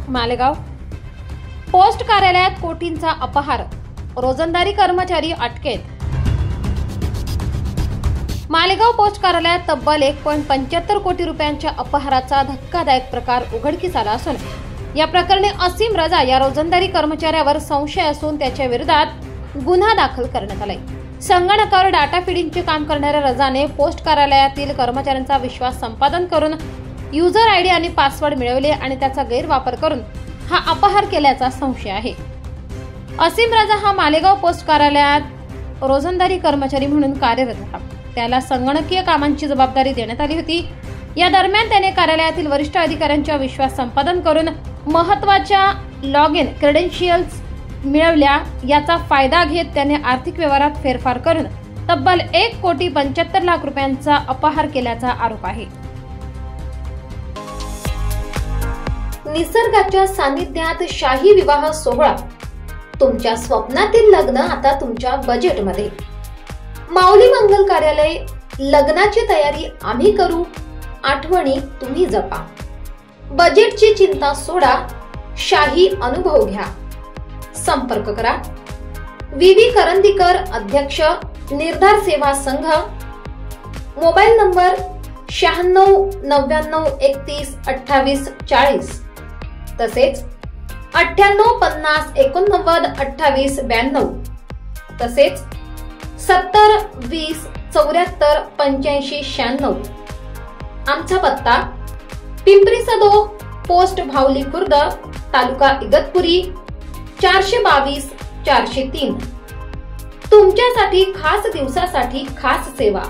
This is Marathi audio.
मालेगाव पोस्ट कार्यालयात कोटींचा अपहार, रोजंदारी कर्मचारी अटकेत। मालेगाव पोस्ट कार्यालयात तब्बल 1.75 कोटी रुपयांच्या अपहाराचा धक्कादायक प्रकार उघडकीस आला असून या प्रकरणी असीम रजा या रोजंदारी कर्मचाऱ्यावर संशय असून त्याच्या विरोधात गुन्हा दाखल करण्यात आलाय। संगणकावर डाटा फीडिंगचे काम करणाऱ्या रजाने पोस्ट कार्यालयातील कर्मचाऱ्यांचा विश्वास संपादन करून युजर आयडी आणि पासवर्ड मिळवले आणि त्याचा गैरवापर करून हा अपहार केल्याचा संशय आहे। असीम रजा हा मालेगाव पोस्ट कार्यालयात रोजंदारी कर्मचारी म्हणून कार्यरत होता। त्याला संगणकीय कामांची जबाबदारी देण्यात आली होती। या दरम्यान त्याने कार्यालयातील वरिष्ठ अधिकाऱ्यांचा विश्वास संपादन करून महत्त्वाच्या लॉग इन क्रेडेन्शियल्स मिळवल्या। याचा फायदा घेत त्याने आर्थिक व्यवहारात फेरफार करून तब्बल 1,75,00,000 रुपयांचा अपहार केल्याचा आरोप आहे। निसर्गाच्या सानिध्यात शाही विवाह सोहळा, तुमच्या स्वप्नातील लग्न आता तुमच्या बजेटमध्ये। माऊली मंगल कार्यालय, लग्नाची तयारी आम्ही करू, आठवणी तुम्ही जपा। बजेटची चिंता सोडा, शाही अनुभव घ्या। संपर्क करा व्ही करंदीकर, अध्यक्ष, निर्धार सेवा संघ, मोबाईल नंबर 9699312840, तसेच 9850892892, तसेच 7020748596। आमचा पत्ता पिंपरी सदो, पोस्ट भावली खुर्द, तालुका इगतपुरी, 422-403। तुमच्यासाठी खास दिवसासाठी खास सेवा।